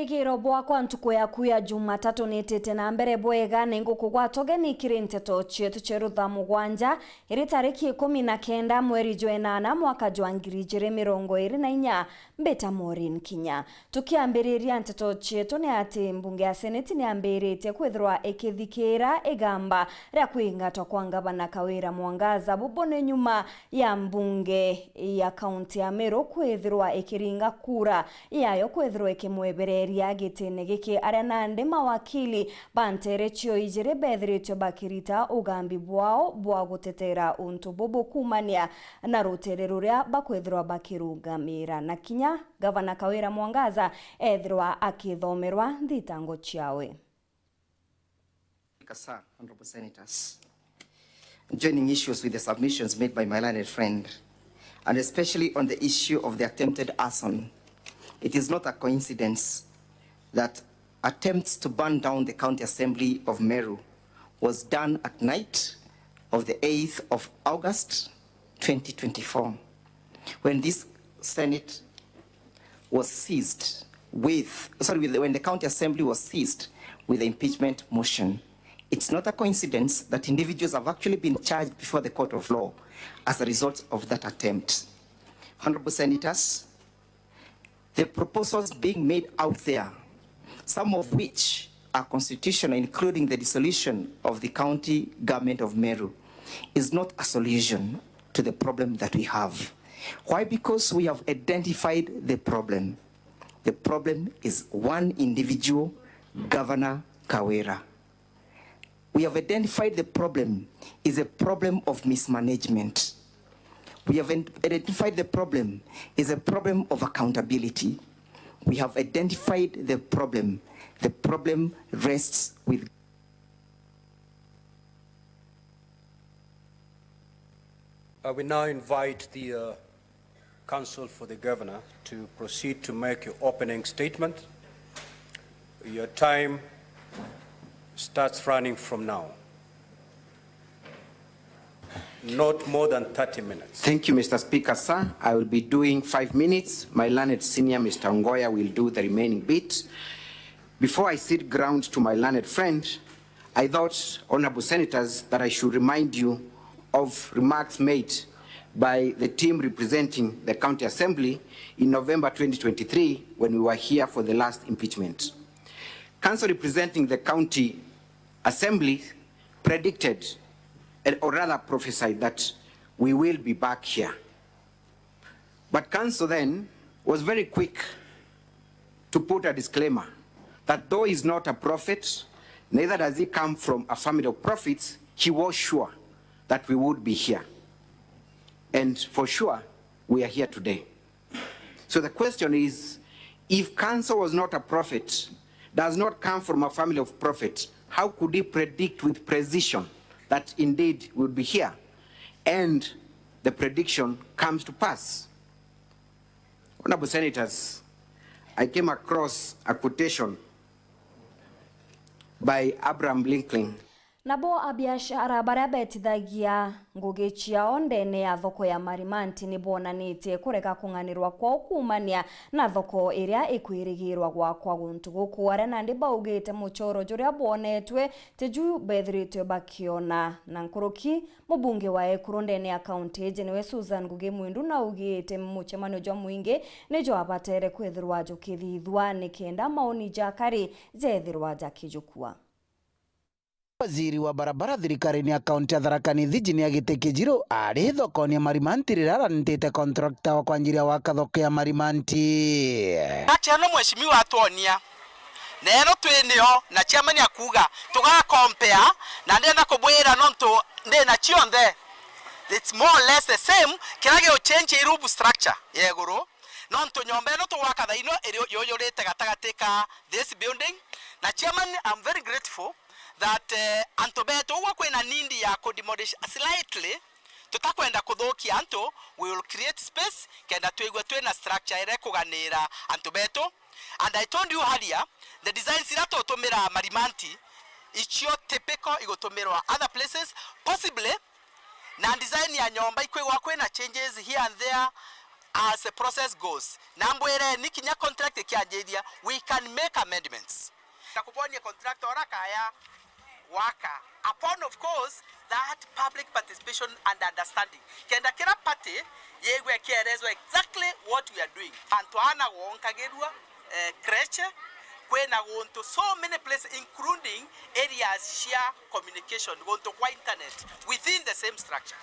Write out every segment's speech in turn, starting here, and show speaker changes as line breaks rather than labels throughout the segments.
Bwerigiro bwakwa ntuku yaku ya Jumatatu nitete na mbere bwega nenguku gwatogeni kiri Nteto chietu cheru Thaa Mugwanja iri tariki 19 mweri jwenana mwaka jwa 2024 mbeta MAUREEN KINYA. Tukiambiriria Nteto chietu ni ati mbunge ya seneti ni ambirite kwithirwa ikithikira igamba ria kwingatwa kwa ngavana Kawira Mwangaza bubone nyuma ya mbunge ya kaunti ya Meru kwithirwa ikiringa kura yayo kwithirwa ikimwebereria gitene giki aria nandi mawakili bantere chio ijire bethiritio bakirita ugambi bwao bwa gutetera untu bubu kumania na rutere ruria bakwithirwa bakirugamira na kinya gavana Kawira Mwangaza ethirwa akithomerwa thitango chiawe.
Honorable Senators, joining issues with the submissions made by my learned friend, and especially on the issue of the attempted arson. It is not a coincidence that attempts to burn down the County Assembly of Meru was done at night of the 8th of August 2024, when this Senate was seized when the County Assembly was seized with the impeachment motion. It's not a coincidence that individuals have actually been charged before the court of law as a result of that attempt. Honorable Senators, the proposals being made out there, some of which are constitutional, including the dissolution of the county government of Meru, is not a solution to the problem that we have. Why? Because we have identified the problem. The problem is one individual, Governor Kawira. We have identified the problem is a problem of mismanagement. We have identified the problem is a problem of accountability. We have identified the problem. The problem rests with
I will now invite the counsel for the governor to proceed to make your opening statement. Your time starts running from now. Not more than 30 minutes.
Thank you, Mr. Speaker, sir. I will be doing 5 minutes. My learned senior, Mr. Ngoya, will do the remaining bit. Before I cede ground to my learned friend, I thought, honorable senators, that I should remind you of remarks made by the team representing the County Assembly in November 2023 when we were here for the last impeachment. Council representing the County Assembly predicted, or rather prophesied, that we will be back here. But Council then was very quick to put a disclaimer that though he's not a prophet, neither does he come from a family of prophets, he was sure that we would be here. And for sure, we are here today. So the question is, if Council was not a prophet, does not come from a family of prophets, how could he predict with precision that indeed we would be here? And the prediction comes to pass. Honorable Senators, I came across a quotation by Abraham Lincoln.
Nabo abiashara baria betithagia ngugi ciao ndene ya thoko ya Marimanti ni bonanite kureka kunganirwa kwa ukumania na thoko iria ikwirigirwa gwakwa guntu guku aria nandi baugite muchoro juria bonetwe teju bethiritwe bakiona na nkuruki mubunge wa Ekuru ndene ya county niwe Susan Ngugi Mwindu na ugite muchemanio jwa mwingi nijo abatere kwithirwa jukithithwa nikenda maoni jakari zethirwa jakijukua.
Waziri wa barabara thirikari-ini ya kaunti ya Tharaka Nithi Jini Gite Kijiro ari thoko-ini ya Marimanti rira Ntete contractor wa kwanjiria waka thoko ya Marimanti.
Acha no mweshimiwa atonia nero twinio na chairman akuga tuga compare na ndena kubwira nonto ndena chionde. It's more or less the same. Kirage change irubu structure yeguru nonto nyombe no tuwaka thaino yo rete gatagatika this building na chairman, I'm very grateful that Nteto kwena nindi ya demolish slightly tutakwenda kuthokia anto, we will create space kenda twigwe twena structure ire kuganira Nteto. And I told you earlier, the designs ira totumira Marimanti ichio typical igotumirwa other places possibly na design ya nyomba ikwigwa kwena changes here and there as the process goes. Nambwere ni kinya contract kianjiria, we can make amendments. Takubonia contract ora kaya waka. Upon of course that public participation and understanding. Kenda kila party yegwe kielezwa exactly what we are doing. Antoana wonkagedwa creche kwena gonto so many places including areas share communication gonto kwa internet within the same structure.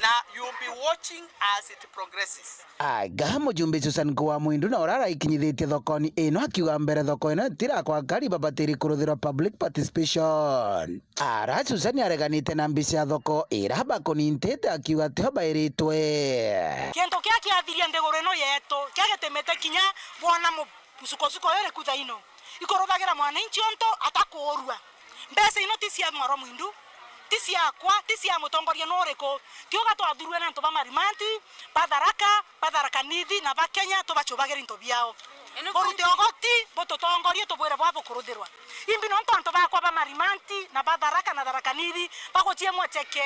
Now you will be watching as it progresses.
Aga mujumbe Susan kwa mwindu na orara ikinyithitie thokoni ino akiuga mbere thoko ino tira kwa kari babatiri kuruthira public participation. Ara Susan areganite na mbica ya thoko ira bakoni Ntete akiuga tihoba iritwe
kiento kia kiathiria ndiguru ino yeto kiagetemete kinya bwana musukosuko yore kutha ino ikorothagira mwananchi onto atakurua mbese ino tisia mwaro mwindu tisia kwa tisia mutongoria noreko tioga twathurwe na ntoba marimanti patharaka nithi na bakenya tobachobagera into biao orute ogoti bototongorie tobwere bwa bukuruthirwa imbi no ntonto bakwa ba marimanti na patharaka na tharakanithi bagochie mwacheke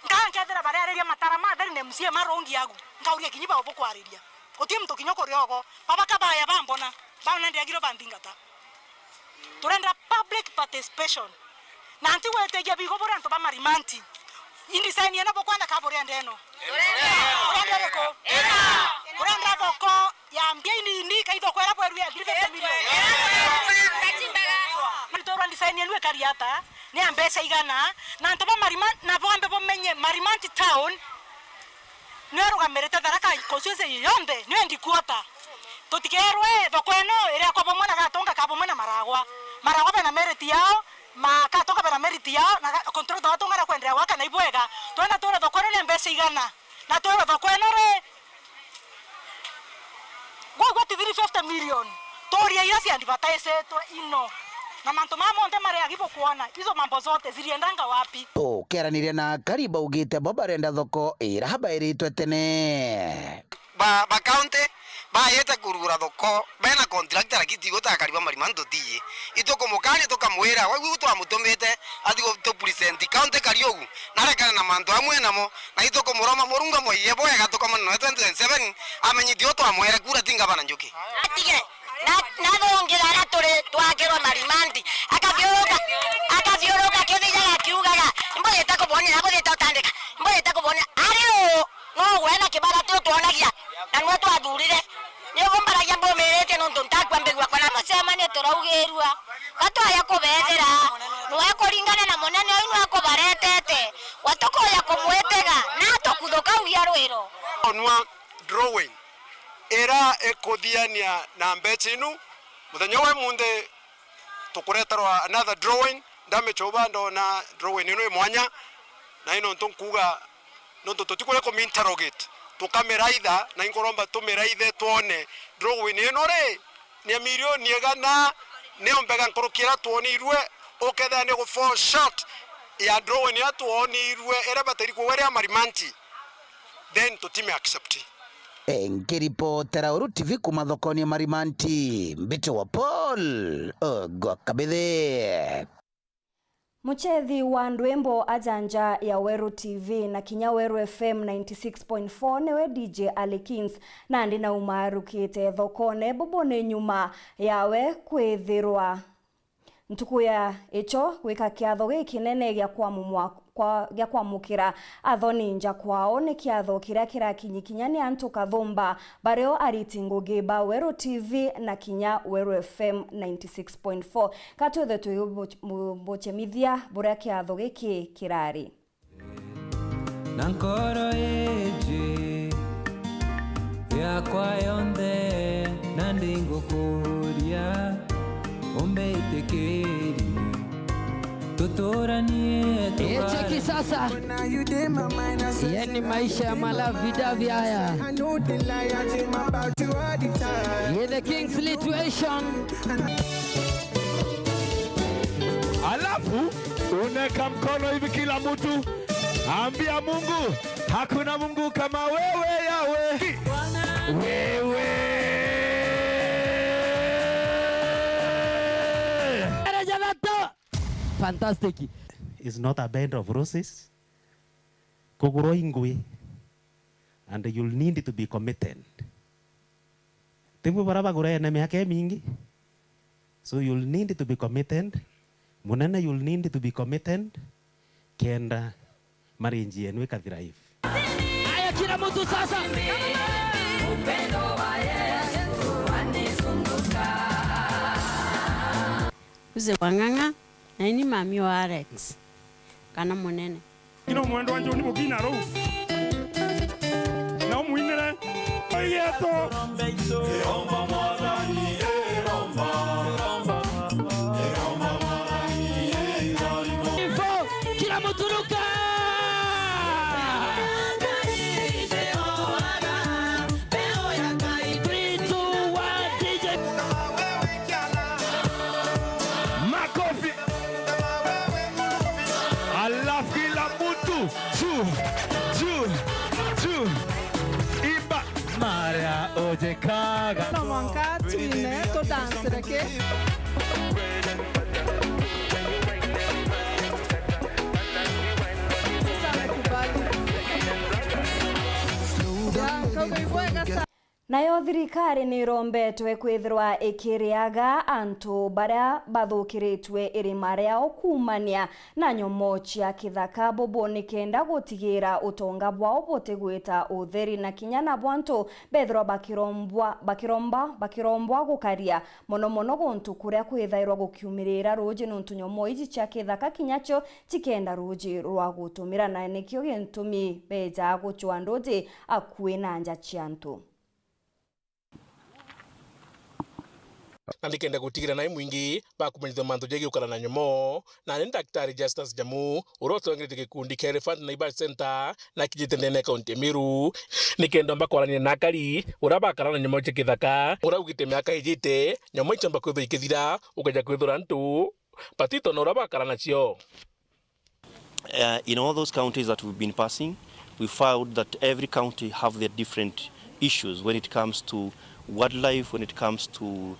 ngankethera barereria matara matheri ne msie marongi yagu ngauria kinyiba obukwariria otie mto kinyoko riogo babaka baya bambona bana ndiagiro bandingata turenda public participation na anti wetegia bigo bora ntoba marimanti indi saini ena bokwanda kabore ndeno urenda urenda boko ya mbieni ni kaido kwera bweru ya 50 million mtoro ndi saini elwe kariata ni ambesa igana na ntoba marimanti na bombe bomenye marimanti town nero gamereta daraka constituency yonde nyendi kuota totikerwe dokweno ere kwa bomona gatonga kabomona maragwa bena meriti yao makatoka bena meriti yao na control dotonga na kwendea waka na ibwega twana tore dokweno ne mbese igana na tore dokweno re gwa 350 million toria yasi advertise to ino na manto mamo onde mare agibo kuona hizo mambo zote ziliendanga wapi
keraniria na kariba ugite bobarenda thoko iraba iritwe tene
ba county ba yeta kurugura thoko bena contractor akiti gota kariba marimanto tie itoko mukani toka mwera wa gutu amutomete atigo to present county kariogu narekana na manto amwe namo na itoko muroma murunga moye boya gatoka manno 27 amenyithio to amwera kura tinga bana njuki
atige na thongera tore twakero marimanti akavyoroka kethijaga kiugaga mboyeta kubonera mboyeta utandika mboyeta kubonera ario no wena kibara tu tuonagia na nwa twathurire ni gombaragia mbomerete no ntakwa mbegwa kwa na semane turaugerua atoya kubethera no kuringana na monene ino akubaretete watokoya kumwetega na tokuthoka uya rwiro
onwa drawing era ekothiania na mbechinu muthenya we munde tukureterwa another drawing ndamechoba ndona drawing ino mwanya na ino ntonkuga no tutikore ko interrogate tukameraitha na inkoromba tumeraithe tuone drawing ino re ni milioni egana ne ombega nkorokira tuonirwe oketha ne go fall short ya drawing ya tuonirwe era bateri ko were amarimanti then tutime accept
Nkiripotera Weru TV kuma thokoni marimanti mbito wa Paul Gwakabithe
Muchethi wa ndwembo ajanja ya Weru TV na kinya Weru FM 96.4 newe DJ Alekins na ndi na umarukite thokone bobone nyuma yawe kwithirwa ntuku ya echo wika kiatho gikinene gya kwamukira athoni nja kwao ni kiatho kiria kirakinyikinya ni antu kathumba bareo ariti ngugi ba Weru TV na kinya Weru FM 96.4 katuthe tuibochemithia buria kiatho giki kirari
nankoro eje ya kwa yonde nandingo kuria ombe tekeri tutoranie
cheki sasa yani maisha ya malavida vyaya the king's situation
alafu uneka mkono hivi kila mtu ambia Mungu hakuna Mungu kama wewe yawe wewe
fantastic.
It's not a bed of roses. Kogoro ingwe. and you'll need to be committed. Timu baraba gure na miaka mingi. So you'll need to be committed. Munene you'll need to be committed. Kenda marinji yenu ikathrive.
Haya kila mtu sasa. Upendo wa Yesu wanizunguka.
Uze wanganga na ini mami wa Alex. Kana munene.
Ino mwendo wanjo ni mugina ro. Na muinere. Ayeto. Eromba mwadani eromba.
Info kila mtu ruka.
Someone got to Nteto dance again.
Nayo thirikari ni rombetwe kwithirwa ikiriaga antu baria bathukiritwe irima riao kumania na nyomo cia kithaka bobo nikenda gutigira utonga bwao butigwita utheri na kinya na bwantu bethirwa bakirombwa gukaria mono guntu kuria kwithairwa gukiumirira ruji nuntu nyomo iji cia kithaka kinyacho tikenda ruji rwa gutumira na nikio gintumi beja guchwa nduti akue na nja ciantu.
Na ndikenda gutigira nai mwingi bakumenyithia mantu jegi ukara na nyomo na ni daktari Justus Jamu urotongirite gikundi kia Elephant Neighbor Center na kijite ndene kaunti Meru nikenda mbakwarania na akari urabakara na nyomo chikithaka uraugite miaka ijite nyomo ichamba kwitho ikithira ukaja kwithura ntu patito na urabakara nacio.
In all those counties that we've been passing, we found that every county have their different issues when it comes to wildlife, when it comes to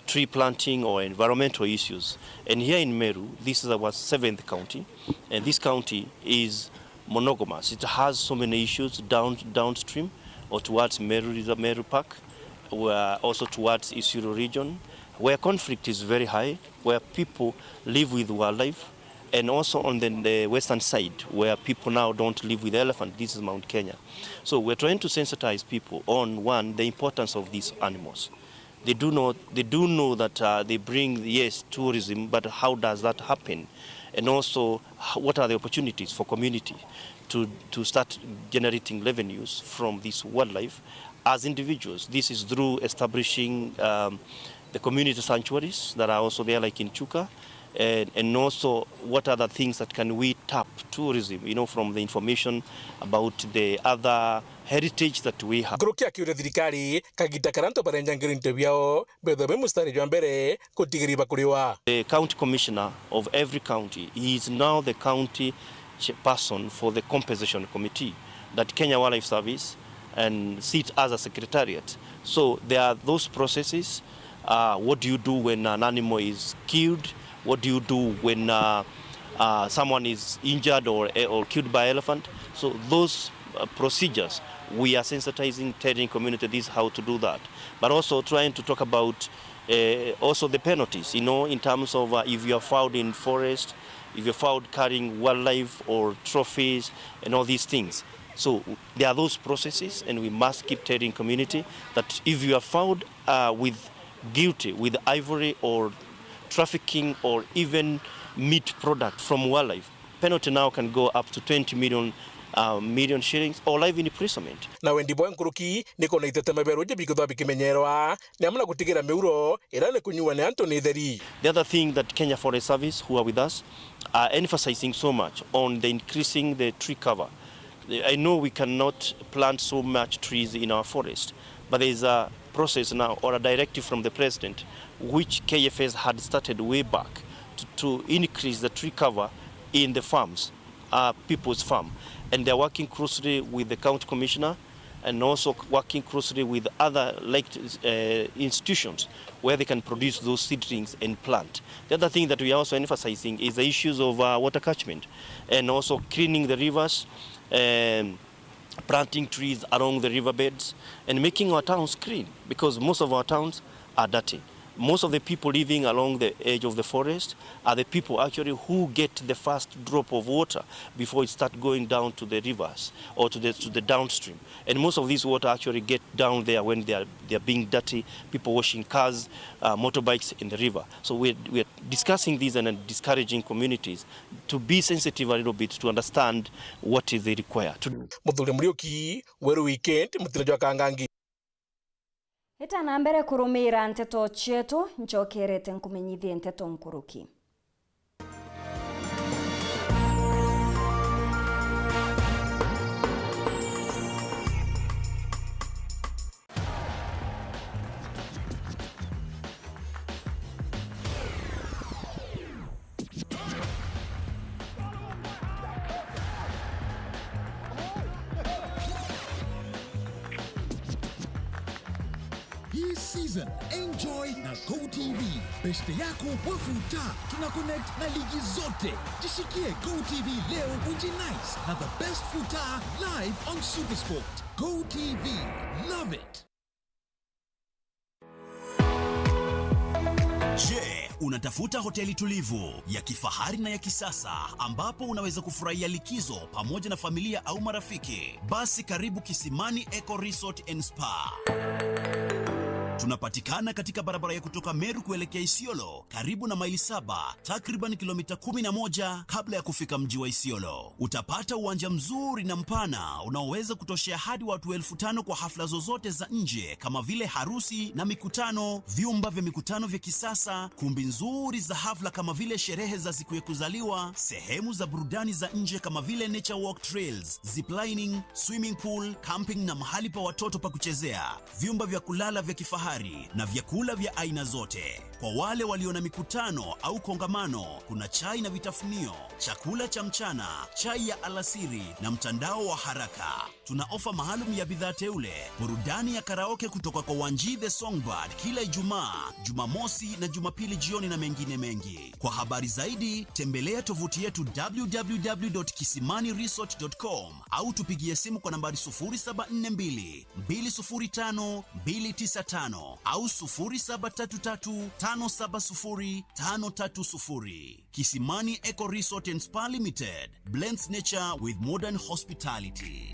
tree planting or environmental issues. And here in Meru, this is our 7th county, and this county is monogamous. It has so many issues downstream or towards Meru Park, also towards Isuru region, where conflict is very high, where people live with wildlife, and also on the western side, where people now don't live with elephant. This is Mount Kenya. So we're trying to sensitize people on, one, the importance of these animals. They do know that they bring, yes, tourism, but how does that happen? And also, what are the opportunities for community to start generating revenues from this wildlife as individuals? This is through establishing the community sanctuaries that are also there, like in Chuka, and also what other things that can we tap tourism, from the information about the other heritage that we have.
Kurukia kiure thirikari kagita karanto barenjangiri ntebiao bedhe mustari jwa mbere kutigiri bakuriwa.
The county commissioner of every county, he is now the county person for the compensation committee that Kenya Wildlife Service and sit as a secretariat. So there are those processes. What do you do when an animal is killed? What do you do when someone is injured or killed by elephant? So those procedures, we are sensitizing, telling community this how to do that, but also trying to talk about also the penalties, in terms of if you are found in forest, if you're found carrying wildlife or trophies and all these things. So there are those processes, and we must keep telling community that if you are found guilty with ivory or trafficking or even meat product from wildlife, penalty now can go up to 20 million shillings or life in imprisonment.
Na wendi bwa nkuruki niko na itete maberoje bikutha bikimenyerwa ni amuna gutigira meuro irane kunyua ne Anthony Theri.
The other thing that Kenya Forest Service, who are with us, are emphasizing so much on the increasing the tree cover. I know we cannot plant so much trees in our forest, but there is a process now or a directive from the president which KFS had started way back to increase the tree cover in the farms, people's farm. And they're working closely with the county commissioner and also working closely with other institutions where they can produce those seedlings and plant. The other thing that we are also emphasizing is the issues of water catchment and also cleaning the rivers, planting trees along the riverbeds, and making our towns clean, because most of our towns are dirty. Most of the people living along the edge of the forest are the people actually who get the first drop of water before it starts going down to the rivers or to the downstream. And most of this water actually get down there when they are being dirty, people washing cars, motorbikes in the river. So we're discussing this and discouraging communities to be sensitive a little bit to understand what is they require.
Muthuri Muriuki, Weru weekend, Mutile Kangangi.
Ita na mbere kurumira Nteto chetu njokerete nkumenyithie Nteto nkuruki.
Hii season enjoy na GoTV. Beste yako wafuta. Tuna connect na ligi zote. Jishikie GoTV leo nice na the best futa live on Supersport. GoTV, love it.
Je, unatafuta hoteli tulivu ya kifahari na ya kisasa ambapo unaweza kufurahia likizo pamoja na familia au marafiki? Basi karibu Kisimani Eco Resort and Spa. Tunapatikana katika barabara ya kutoka Meru kuelekea Isiolo, karibu na maili 7, takriban kilomita 11 kabla ya kufika mji wa Isiolo. Utapata uwanja mzuri na mpana unaoweza kutoshea hadi watu 5,000 kwa hafla zozote za nje kama vile harusi na mikutano, vyumba vya mikutano vya kisasa, kumbi nzuri za hafla kama vile sherehe za siku ya kuzaliwa, sehemu za burudani za nje kama vile nature walk trails, ziplining, swimming pool, camping na mahali pa watoto pa kuchezea, vyumba vya kulala vya kifahari na vyakula vya aina zote. Kwa wale walio na mikutano au kongamano, kuna chai na vitafunio, chakula cha mchana, chai ya alasiri na mtandao wa haraka. Tuna ofa maalum ya bidhaa teule, burudani ya karaoke kutoka kwa Wanji the Songbird kila Ijumaa, Jumamosi na Jumapili jioni na mengine mengi. Kwa habari zaidi, tembelea tovuti yetu www.kisimaniresort.com au tupigie simu kwa nambari 0742 205 295 au 0733570530. Kisimani Eco Resort and Spa Limited blends nature with modern hospitality.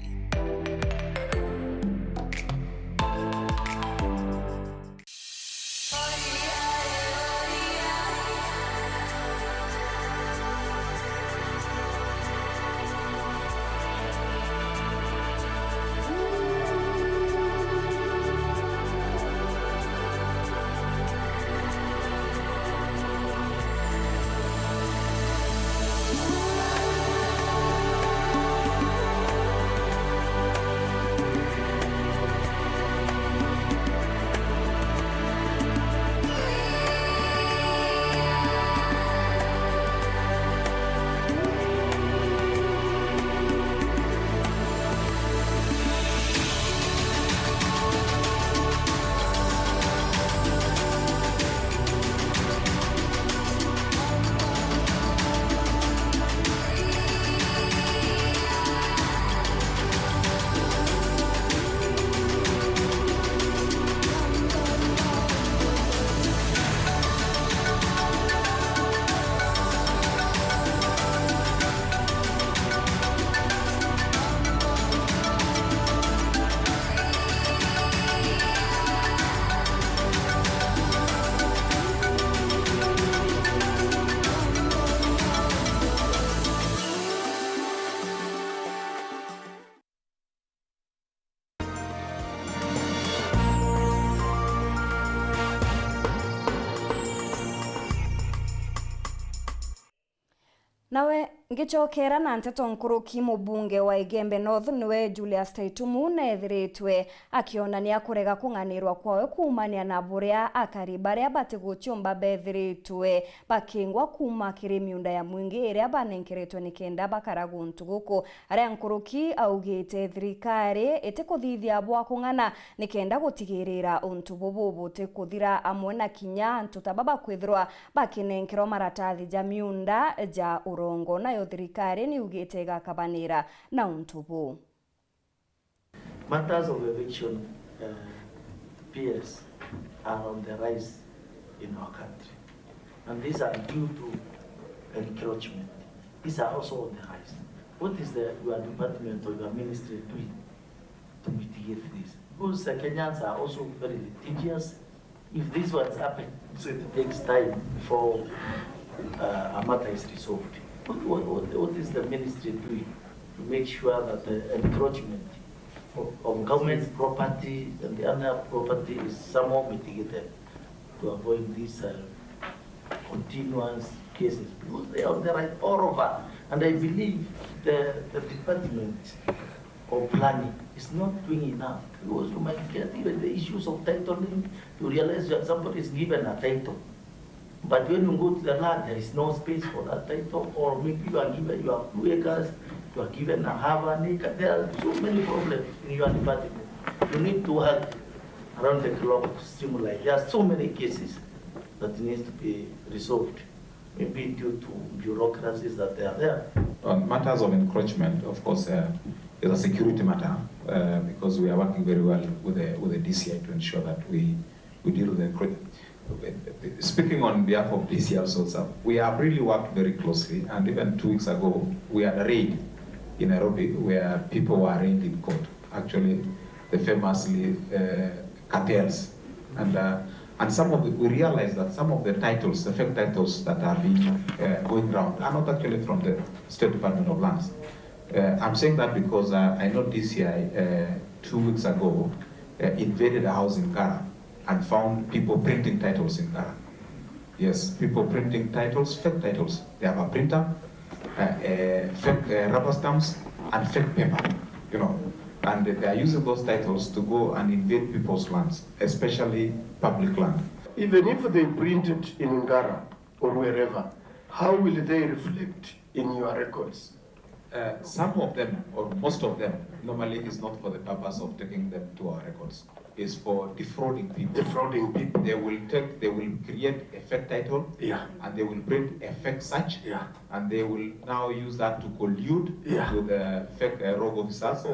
Nawe ngichokera na Nteto nkuruki mubunge wa Igembe North niwe Julius Taitumu nethiritwe akionania kurega kunganirwa kwawe kuumania na buria akaribaria batiguchumba bethiritwe bakingwa kuma kiri miunda ya mwingi iria banenkeretwe nikenda bakaragu ntuguku aria nkuruki augite thirikari itikuthithia bwa kungana nikenda gutigirira untububu butikuthira amwe na kinya ntutababa kwithirwa bakinenkero maratathi ja miunda ja urongo nayo thirikari ni ugite gakabanira na untubu.
Matters of eviction peers are on the rise in our country. And these are due to encroachment. These are also on the rise. What is your department or your ministry doing to mitigate this? Because Kenyans are also very litigious. If this was happened, so it takes time before a matter is resolved. What is the ministry doing to make sure that the encroachment of government property and the other property is somehow mitigated to avoid these continuous cases? Because they are right all over. And I believe the department of planning is not doing enough. Because you might get even the issues of titling, you realize that somebody is given a title. But when you go to the land, there is no space for that title, or maybe you are given, you have 2 acres, you are given a half an acre. There are so many problems in your department. You need to work around the clock to stimulate. There are so many cases that needs to be resolved, maybe due to bureaucracies that they are there.
On matters of encroachment, of course, is a security matter because we are working very well with the DCI to ensure that we deal with the encroachment. Speaking on behalf of DCI also, we have really worked very closely, and even 2 weeks ago, we had a raid in Nairobi where people were arraigned in court. Actually, the famously cartels, and some of we realized that some of the titles, the fake titles that are being going around, are not actually from the State Department of Lands. I'm saying that because I know DCI 2 weeks ago invaded a house in Kara and found people printing titles in Kara. Yes, people printing titles, fake titles. They have a printer, fake rubber stamps, and fake paper, you know. And they are using those titles to go and invade people's lands, especially public land.
Even if they print it in Ngara or wherever, how will they reflect in your records?
Some of them, or most of them, normally is not for the purpose of taking them to our records. It's for defrauding people.
Defrauding people.
They will create a fake title, and they will print a fake search, and they will now use that to collude with the fake rogue officers.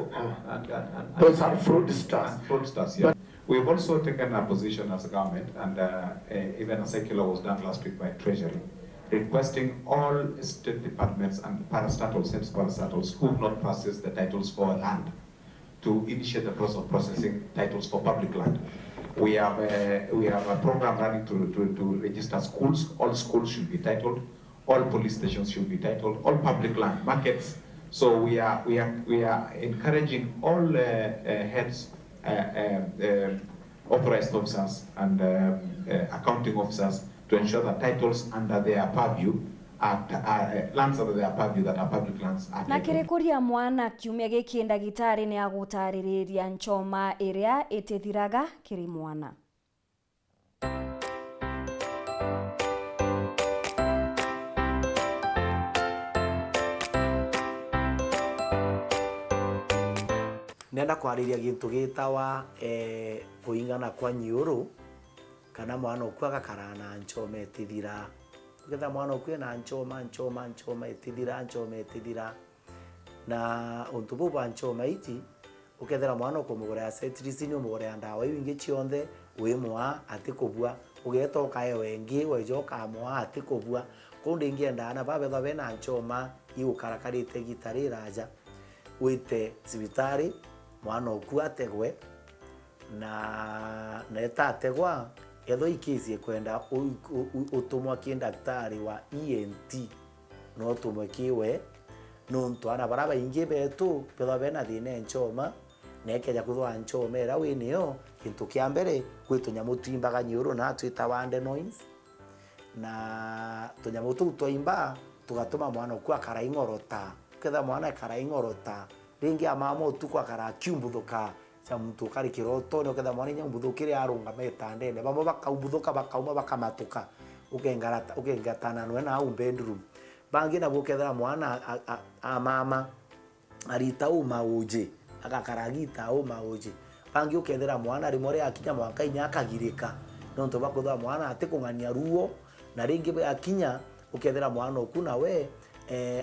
Those are fraudsters.
Fraudsters, yeah. We've also taken a position as a government, and even a circular was done last week by Treasury, requesting all state departments and parastatals, state parastatals who have not processed the titles for land to initiate the process of processing titles for public land. We have a program running to register schools. All schools should be titled. All police stations should be titled. All public land, markets. So we are encouraging all heads, authorized officers, and accounting officers to ensure that titles under their purview lands under their purview that are public lands are
na kirikuria mwana kiumia giki ndagitari ni agutariria nchoma iria itithiraga kiri mwana.
Nenda kwariria gintu gitawa kuingana kwa nyiuru kana mwana ukwaga karana nchoma itithira. Uketha mwana ukwe na nchoma itithira na untubu ba nchoma iti ukethera mwana ukumugura ya cetirizini umugura ya ndawa ibingi chionde wimwa atikobua ugeto ukae wengi wejoka mwa atikobua kundi ngienda na babe babe na nchoma iukarakarite gitari raja wite sibitari mwana ukwa ategwe na neta ategwa etho ikisi kwenda utumwa ki daktari wa ENT no tumwe kiwe nonto ana baraba ingi betu pela bena dine nchoma nekeja kuthwa nchoma era winio kintu kia mbere kwitu nyamutimbaga nyuro na twita wande noise na tunyamutu twaimba tugatuma mwana kwa karaingorota ketha mwana karaingorota ringi amamo tukwa kara kyumbuthuka cha mtu kari kiroto no ketha mwana nyambuthukire arunga metandene babo bakaubuthuka bakauma bakamatuka ukengatana no na bedroom bangi na bukethera mwana mama arita uma uje akakaragita uma uje bangi ukethera mwana rimore akinya mwaka inya akagirika no nto bakutha mwana atikungania ruo na ringi akinya ukethera mwana okuna we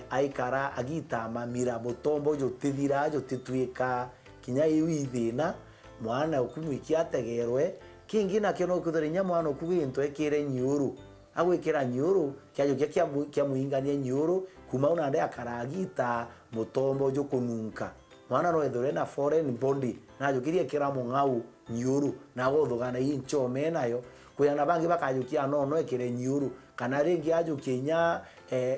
aikara agita mamira mutombo jo tithira jo titwika kinya iwithina mwana okumwikia ategerwe kingi na kino kuthirinya mwana okuginto ekire nyuru agwikira nyuru kyajukia kya muingania nyuru kuma una nde akaragita mutombo jo kununka mwana no ethore na foreign body na jukirie kira mungau nyuru na gothugana inchome nayo kuyana bangi bakajukia no ekire nyuru kana ringi ajukinya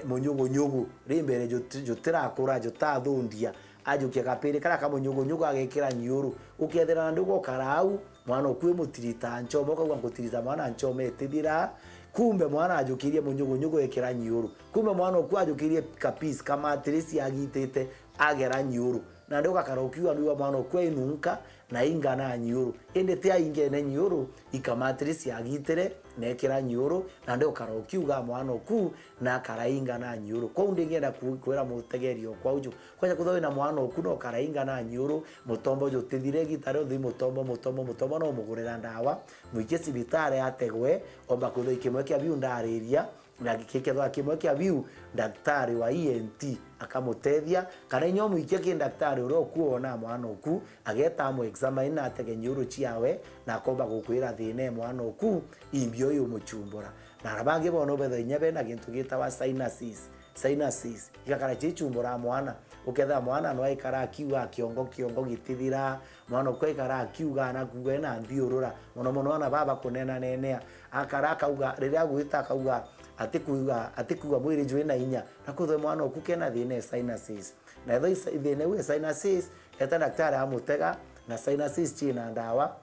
munyugunyugu rimbere jutira kura jutathundia ajukia kapiri kara kamunyugunyugu agekira nyuru ukethera ndugo karau mwana okwe mutirita nchomo kwa ngutirita mwana nchome etithira kumbe mwana ajukirie munyugunyugu ekira nyuru kumbe mwana okwe ajukirie kapisi kama atrisi agitete agera nyuru na ndio kakarokiwa ndio mwana okwe inunka na ingana nyuru ende tia ingene nyuru ikamatrisi agitere nekera nyuru na ndio karokiuga mwana oku na karainga na nyuru kwa ndingenda kwera mutegerio kwa uju kwaja kuthowe na mwana oku no karainga na nyuru mutombo jo tithire gitaro thi mutombo no mugurira ndawa muike cibitare ategwe omba kutho ikimwe kia biu ndariria na gikekethwa kimwe kia biu daktari wa ENT akamutethia kana inyo muike ki daktari uro kuona mwana oku ageta mu examine atege nyuru chiawe na komba gukwira thine mwana oku imbio yu muchumbura na rabange bono betho nyabe na gintu gitawa sinuses igakara chichumbura mwana uketha mwana no aikara akiuga kiongo gitithira mwana ko aikara akiuga na kuwe na thiurura mono ana baba kunena nenea akara akauga riria gwita akauga atikuga mwiri jwe na inya na kuthe mwana okukena thine sinuses na tho thine we sinuses eta daktari amutega na sinuses china ndawa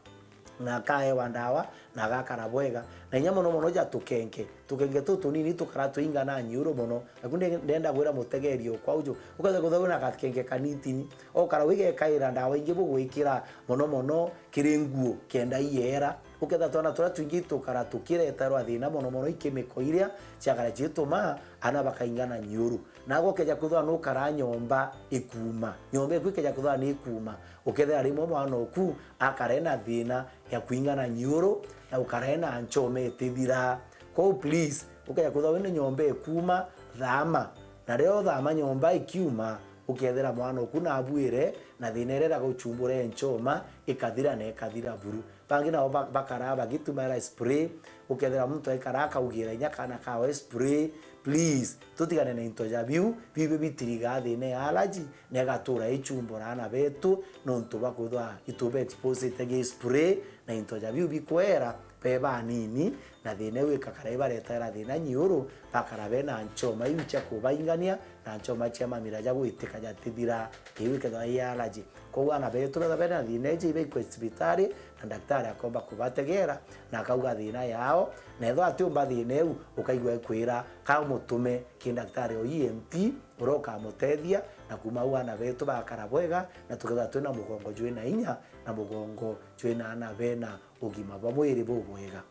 na kae wandawa na gakara bwega na nyamo no ja tukenge tutu nini tukara tuinga na nyuro mono akunde ndenda gwira mutegerio kwa ujo ukaza kuthona gatkenge kanitini o kara wige kaira ndawa ingi bugwikira mono kirenguo kenda yera uketha twana tura twingi tukara tukireta thina mono ikimiko iria cyagara gituma ana bakaingana nyuru nago keja kuthwa no kara nyomba ikuma nyomba kwikeja kuthwa ni ikuma uketha rimo mwana oku akarena thina ya kuingana nyuru na ukarena anchome tithira ko please ukeja kuthwa wene nyomba ikuma thama na leo thama nyomba ikiuma ukethera mwana oku na abuire na thinerera guchumbure nchoma ikathira na ikathira buru bangi na bakara bagitumara spray ukethera mtu aikaraka ugira nyakana kawe spray please tutigane na intoja biu bibe bitiriga thine allergy negatura ichumbura na betu nontu bakuthwa itube expose tege spray na intoja biu bikwera peba nini na thine we kakara ibaretera thina nyuru bakara bena nchoma iucha kubaingania na nchoma chama miraja gwitika jatithira iwe ketha ya allergy kwa ana betu na bena thine ibe ku hospitali na daktari akomba kubategera na akauga thina yao na etho atiumba thine u ukaigwa kwira ka mutume ki daktari o ENT uroka mutethia na kuma wana betu bakara bwega na tuketha twina mugongo jwe na inya na mugongo jwe na ana bena ugima bwa mwiri bubwega.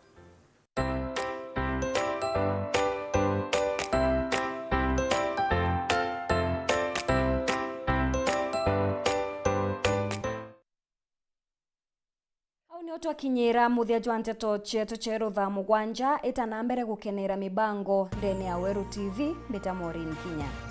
Twakinyira muthia jwa Nteto chetu cheru Thaa Mugwanja itanambere gukenera mibango ndene ya Weru TV mbita MAUREEN KINYA.